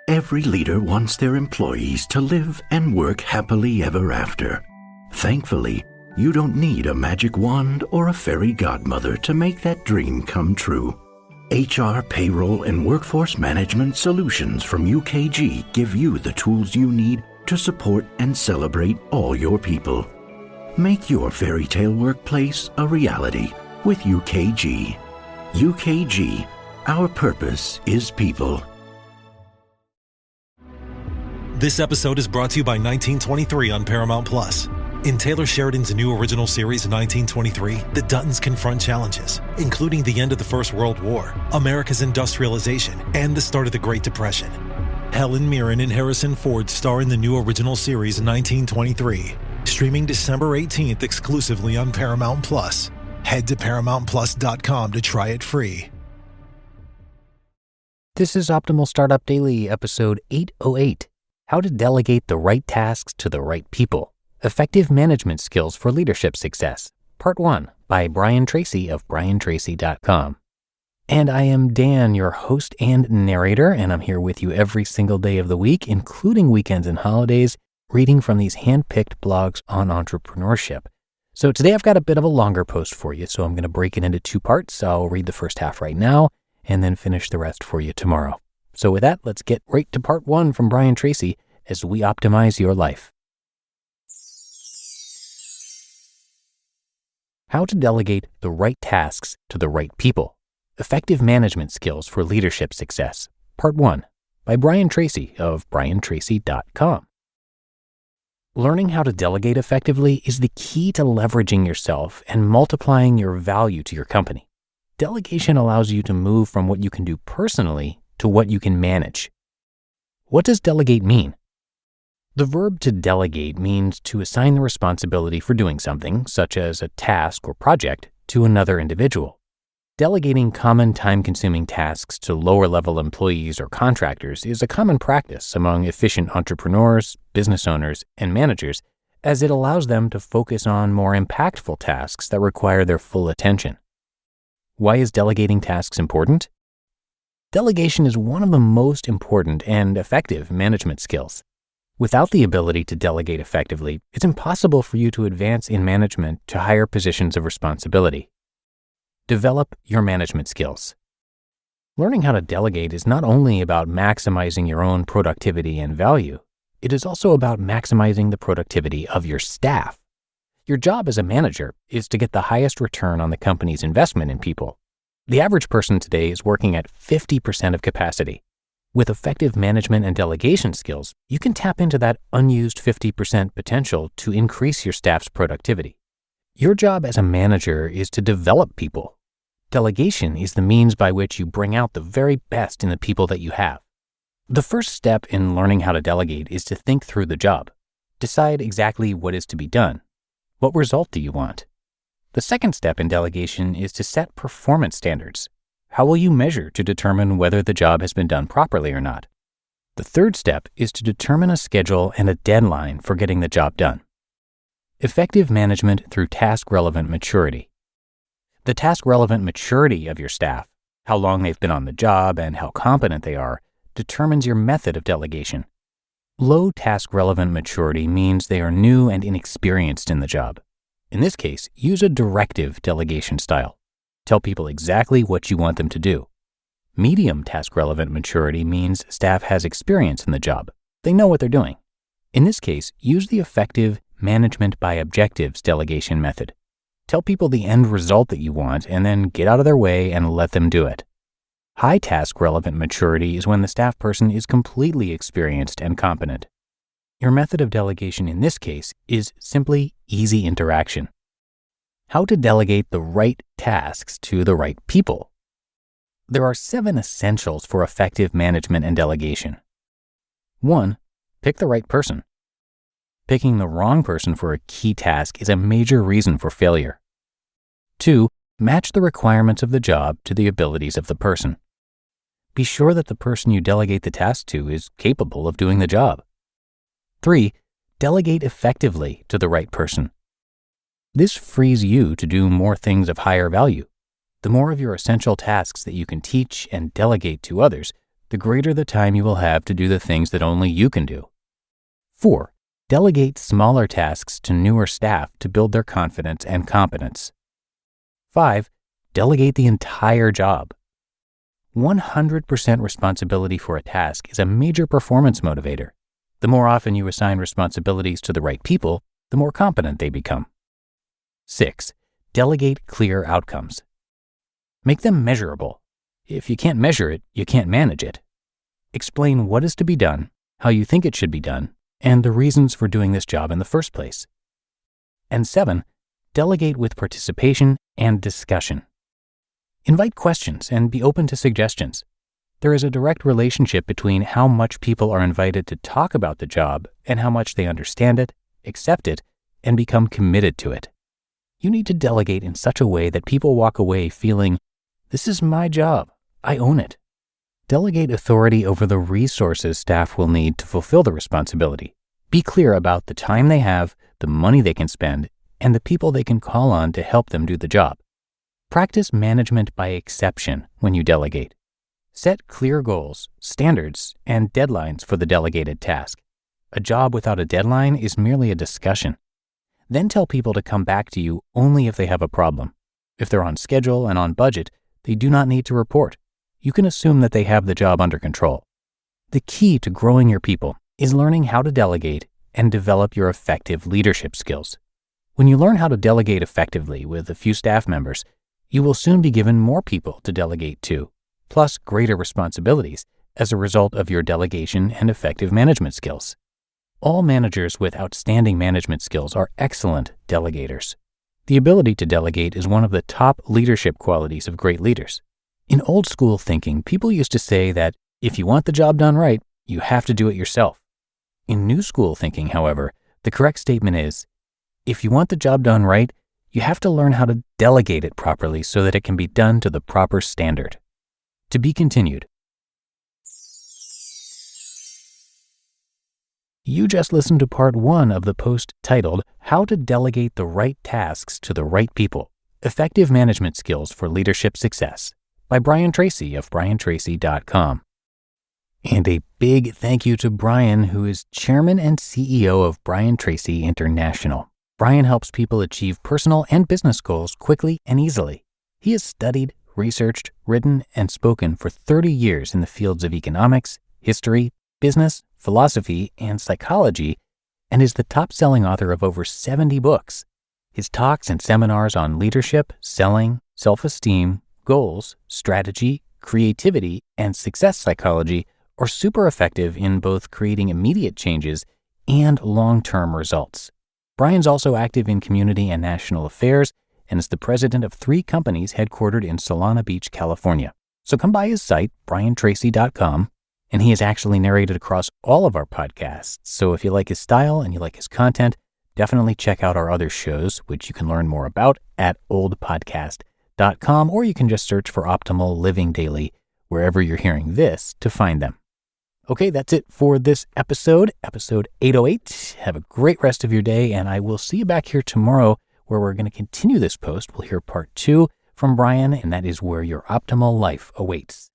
Every leader wants their employees to live and work happily ever after. Thankfully, you don't need a magic wand or a fairy godmother to make that dream come true. HR, payroll, and workforce management solutions from UKG give you the tools you need to support and celebrate all your people. Make your fairy tale workplace a reality with UKG. UKG, our purpose is people. This episode is brought to you by 1923 on Paramount+. In Taylor Sheridan's new original series 1923, the Duttons confront challenges, including the end of the First World War, America's industrialization, and the start of the Great Depression. Helen Mirren and Harrison Ford star in the new original series 1923, streaming December 18th exclusively on Paramount+. Head to ParamountPlus.com to try it free. This is Optimal Startup Daily, episode 808. How to delegate the right tasks to the right people. Effective management skills for leadership success. Part 1 by Brian Tracy of briantracy.com. And I am Dan, your host and narrator, and I'm here with you every single day of the week, including weekends and holidays, reading from these hand-picked blogs on entrepreneurship. So today I've got a bit of a longer post for you, so I'm going to break it into 2 parts. I'll read the first half right now and then finish the rest for you tomorrow. So with that, let's get right to part 1 from Brian Tracy as we optimize your life. How to delegate the right tasks to the right people. Effective management skills for leadership success. Part 1 by Brian Tracy of briantracy.com. Learning how to delegate effectively is the key to leveraging yourself and multiplying your value to your company. Delegation allows you to move from what you can do personally to what you can manage. What does delegate mean? The verb to delegate means to assign the responsibility for doing something, such as a task or project, to another individual. Delegating common time-consuming tasks to lower-level employees or contractors is a common practice among efficient entrepreneurs, business owners, and managers, as it allows them to focus on more impactful tasks that require their full attention. Why is delegating tasks important? Delegation is one of the most important and effective management skills. Without the ability to delegate effectively, it's impossible for you to advance in management to higher positions of responsibility. Develop your management skills. Learning how to delegate is not only about maximizing your own productivity and value, it is also about maximizing the productivity of your staff. Your job as a manager is to get the highest return on the company's investment in people. The average person today is working at 50% of capacity. With effective management and delegation skills, you can tap into that unused 50% potential to increase your staff's productivity. Your job as a manager is to develop people. Delegation is the means by which you bring out the very best in the people that you have. The first step in learning how to delegate is to think through the job. Decide exactly what is to be done. What result do you want? The second step in delegation is to set performance standards. How will you measure to determine whether the job has been done properly or not? The third step is to determine a schedule and a deadline for getting the job done. Effective management through task-relevant maturity. The task-relevant maturity of your staff, how long they've been on the job and how competent they are, determines your method of delegation. Low task-relevant maturity means they are new and inexperienced in the job. In this case, use a directive delegation style. Tell people exactly what you want them to do. Medium task-relevant maturity means staff has experience in the job. They know what they're doing. In this case, use the effective management by objectives delegation method. Tell people the end result that you want and then get out of their way and let them do it. High task-relevant maturity is when the staff person is completely experienced and competent. Your method of delegation in this case is simply easy interaction. How to delegate the right tasks to the right people. There are 7 essentials for effective management and delegation. 1. Pick the right person. Picking the wrong person for a key task is a major reason for failure. 2. Match the requirements of the job to the abilities of the person. Be sure that the person you delegate the task to is capable of doing the job. 3. Delegate effectively to the right person. This frees you to do more things of higher value. The more of your essential tasks that you can teach and delegate to others, the greater the time you will have to do the things that only you can do. 4. Delegate smaller tasks to newer staff to build their confidence and competence. 5. Delegate the entire job. 100% responsibility for a task is a major performance motivator. The more often you assign responsibilities to the right people, the more competent they become. 6. Delegate clear outcomes. Make them measurable. If you can't measure it, you can't manage it. Explain what is to be done, how you think it should be done, and the reasons for doing this job in the first place. And 7. Delegate with participation and discussion. Invite questions and be open to suggestions. There is a direct relationship between how much people are invited to talk about the job and how much they understand it, accept it, and become committed to it. You need to delegate in such a way that people walk away feeling, "This is my job. I own it." Delegate authority over the resources staff will need to fulfill the responsibility. Be clear about the time they have, the money they can spend, and the people they can call on to help them do the job. Practice management by exception when you delegate. Set clear goals, standards, and deadlines for the delegated task. A job without a deadline is merely a discussion. Then tell people to come back to you only if they have a problem. If they're on schedule and on budget, they do not need to report. You can assume that they have the job under control. The key to growing your people is learning how to delegate and develop your effective leadership skills. When you learn how to delegate effectively with a few staff members, you will soon be given more people to delegate to, plus greater responsibilities as a result of your delegation and effective management skills. All managers with outstanding management skills are excellent delegators. The ability to delegate is one of the top leadership qualities of great leaders. In old school thinking, people used to say that if you want the job done right, you have to do it yourself. In new school thinking, however, the correct statement is, if you want the job done right, you have to learn how to delegate it properly so that it can be done to the proper standard. To be continued. You just listened to part 1 of the post titled, How to Delegate the Right Tasks to the Right People, Effective Management Skills for Leadership Success, by Brian Tracy of briantracy.com. And a big thank you to Brian, who is Chairman and CEO of Brian Tracy International. Brian helps people achieve personal and business goals quickly and easily. He has studied, researched, written, and spoken for 30 years in the fields of economics, history, business, philosophy, and psychology, and is the top-selling author of over 70 books. His talks and seminars on leadership, selling, self-esteem, goals, strategy, creativity, and success psychology are super effective in both creating immediate changes and long-term results. Brian's also active in community and national affairs and is the president of 3 companies headquartered in Solana Beach, California. So come by his site, briantracy.com, and he is actually narrated across all of our podcasts. So if you like his style and you like his content, definitely check out our other shows, which you can learn more about at oldpodcast.com, or you can just search for Optimal Living Daily wherever you're hearing this to find them. Okay, that's it for this episode 808. Have a great rest of your day, and I will see you back here tomorrow where we're going to continue this post. We'll hear part 2 from Brian, and that is where your optimal life awaits.